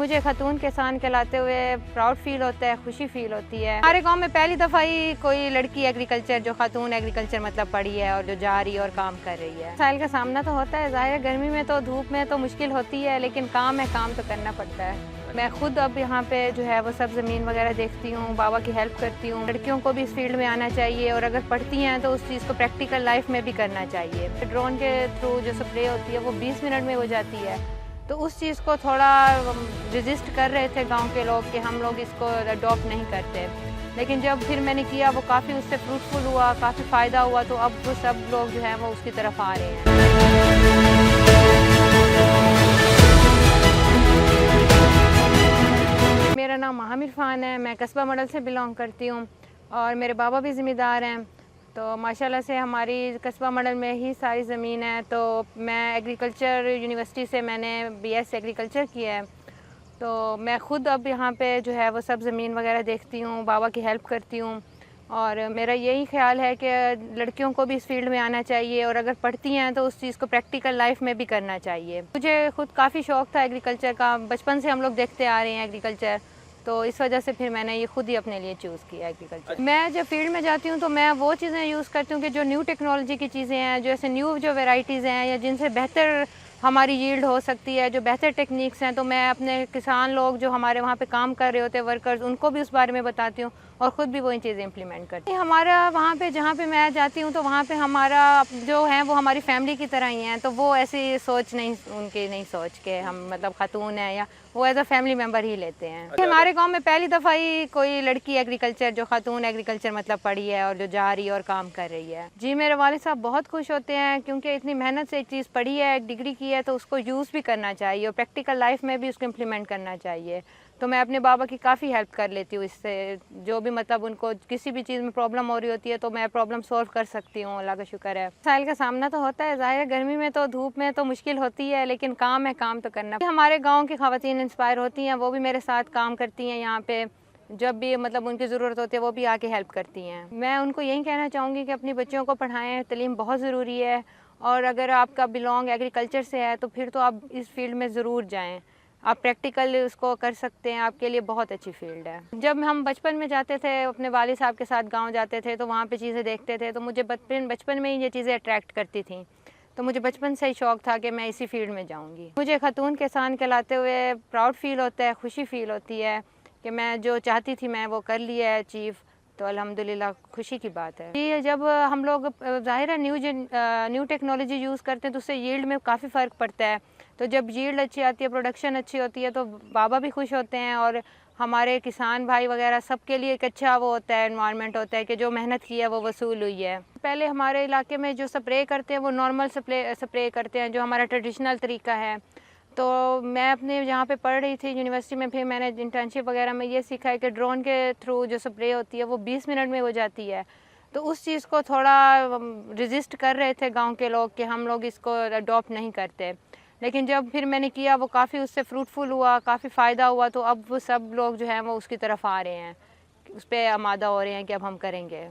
مجھے خاتون کسان کہلاتے ہوئے پراؤڈ فیل ہوتا ہے، خوشی فیل ہوتی ہے۔ ہمارے گاؤں میں پہلی دفعہ ہی کوئی لڑکی ایگریکلچر جو خاتون ایگریکلچر مطلب پڑھی ہے اور جو جا رہی ہے اور کام کر رہی ہے۔ مسائل کا سامنا تو ہوتا ہے، ظاہر ہے گرمی میں تو دھوپ میں تو مشکل ہوتی ہے، لیکن کام ہے، کام تو کرنا پڑتا ہے۔ میں خود اب یہاں پہ جو ہے وہ سب زمین وغیرہ دیکھتی ہوں، بابا کی ہیلپ کرتی ہوں۔ لڑکیوں کو بھی اس فیلڈ میں آنا چاہیے اور اگر پڑھتی ہیں تو اس چیز کو پریکٹیکل لائف میں بھی کرنا چاہیے۔ ڈرون کے تھرو جو سپرے ہوتی ہے وہ 20 منٹ میں ہو جاتی ہے، تو اس چیز کو تھوڑا ریزسٹ کر رہے تھے گاؤں کے لوگ کہ ہم لوگ اس کو اڈاپٹ نہیں کرتے، لیکن جب پھر میں نے کیا وہ کافی اس سے فروٹفل ہوا، کافی فائدہ ہوا، تو اب وہ سب لوگ جو ہیں وہ اس کی طرف آ رہے ہیں۔ میرا نام مہم عرفان ہے، میں قصبہ ماڈل سے بلانگ کرتی ہوں اور میرے بابا بھی ذمہ دار ہیں، تو ماشاءاللہ سے ہماری قصبہ ماڈل میں ہی ساری زمین ہے۔ تو میں ایگریکلچر یونیورسٹی سے میں نے BS ایگریکلچر کیا ہے، تو میں خود اب یہاں پہ جو ہے وہ سب زمین وغیرہ دیکھتی ہوں، بابا کی ہیلپ کرتی ہوں، اور میرا یہی خیال ہے کہ لڑکیوں کو بھی اس فیلڈ میں آنا چاہیے اور اگر پڑھتی ہیں تو اس چیز کو پریکٹیکل لائف میں بھی کرنا چاہیے۔ مجھے خود کافی شوق تھا ایگریکلچر کا، بچپن سے ہم لوگ دیکھتے آ رہے ہیں ایگریکلچر، تو اس وجہ سے پھر میں نے یہ خود ہی اپنے لیے چوز کیا ایگریکلچر۔ میں جب فیلڈ میں جاتی ہوں تو میں وہ چیزیں یوز کرتی ہوں کہ جو نیو ٹیکنالوجی کی چیزیں ہیں، جو ایسے نیو جو ویرائٹیز ہیں یا جن سے بہتر ہماری ییلڈ ہو سکتی ہے، جو بہتر ٹیکنیکس ہیں، تو میں اپنے کسان لوگ جو ہمارے وہاں پہ کام کر رہے ہوتے ہیں ورکرز، ان کو بھی اس بارے میں بتاتی ہوں اور خود بھی وہی چیزیں امپلیمنٹ کرتی ہوں۔ ہمارا وہاں پہ جہاں پہ میں جاتی ہوں تو وہاں پہ ہمارا جو ہے وہ ہماری فیملی کی طرح ہی ہیں، تو وہ ایسی سوچ نہیں، ان کی نہیں سوچ کے ہم مطلب خاتون ہیں، یا وہ ایز اے فیملی ممبر ہی لیتے ہیں۔ ہمارے گاؤں میں پہلی دفعہ ہی کوئی لڑکی ایگریکلچر جو خاتون ایگریکلچر مطلب پڑھی ہے اور جو جا رہی ہے اور کام کر رہی ہے۔ جی میرے والد صاحب بہت خوش ہوتے ہیں، کیونکہ اتنی محنت سے ایک چیز پڑھی ہے، ایک ڈگری کی ہے، تو اس کو یوز بھی کرنا چاہیے اور پریکٹیکل لائف میں بھی اس کو امپلیمنٹ کرنا چاہیے۔ تو میں اپنے بابا کی کافی ہیلپ کر لیتی ہوں اس سے، جو بھی مطلب ان کو کسی بھی چیز میں پرابلم ہو رہی ہوتی ہے تو میں پرابلم سولو کر سکتی ہوں، اللہ کا شکر ہے۔ مسائل کا سامنا تو ہوتا ہے، ظاہر ہے گرمی میں تو دھوپ میں تو مشکل ہوتی ہے، لیکن کام ہے، کام تو کرنا۔ ہمارے گاؤں کی خواتین انسپائر ہوتی ہیں، وہ بھی میرے ساتھ کام کرتی ہیں یہاں پہ، جب بھی مطلب ان کی ضرورت ہوتی ہے وہ بھی آ کے ہیلپ کرتی ہیں۔ میں ان کو یہی کہنا چاہوں گی کہ اپنی بچیوں کو پڑھائیں، تعلیم بہت ضروری ہے، اور اگر آپ کا بلانگ ایگریکلچر سے ہے تو پھر تو آپ اس فیلڈ میں ضرور جائیں، آپ پریکٹیکل اس کو کر سکتے ہیں، آپ کے لیے بہت اچھی فیلڈ ہے۔ جب ہم بچپن میں جاتے تھے اپنے والد صاحب کے ساتھ گاؤں جاتے تھے تو وہاں پہ چیزیں دیکھتے تھے، تو مجھے بچپن میں ہی یہ چیزیں اٹریکٹ کرتی تھیں، تو مجھے بچپن سے ہی شوق تھا کہ میں اسی فیلڈ میں جاؤں گی۔ مجھے خاتون کسان کہلاتے ہوئے پراؤڈ فیل ہوتا ہے، خوشی فیل ہوتی ہے کہ میں جو چاہتی تھی میں وہ کر لیا ہے اچیو، تو الحمدللہ خوشی کی بات ہے۔ یہ جب ہم لوگ ظاہر ہے نیو ٹیکنالوجی یوز کرتے ہیں تو اس سے ییلڈ میں کافی فرق پڑتا ہے، تو جب ییلڈ اچھی آتی ہے، پروڈکشن اچھی ہوتی ہے، تو بابا بھی خوش ہوتے ہیں اور ہمارے کسان بھائی وغیرہ سب کے لیے ایک اچھا وہ ہوتا ہے، انوائرمنٹ ہوتا ہے کہ جو محنت کی ہے وہ وصول ہوئی ہے۔ پہلے ہمارے علاقے میں جو سپرے کرتے ہیں وہ نارمل سپرے کرتے ہیں، جو ہمارا ٹریڈیشنل طریقہ ہے۔ تو میں اپنے جہاں پہ پڑھ رہی تھی یونیورسٹی میں، پھر میں نے انٹرنشپ وغیرہ میں یہ سیکھا ہے کہ ڈرون کے تھرو جو سپرے ہوتی ہے وہ 20 منٹ میں ہو جاتی ہے، تو اس چیز کو تھوڑا ریزسٹ کر رہے تھے گاؤں کے لوگ کہ ہم لوگ اس کو اڈاپٹ نہیں کرتے، لیکن جب پھر میں نے کیا وہ کافی اس سے فروٹفل ہوا، کافی فائدہ ہوا، تو اب وہ سب لوگ جو ہیں وہ اس کی طرف آ رہے ہیں، اس پہ آمادہ ہو رہے ہیں کہ اب ہم کریں گے۔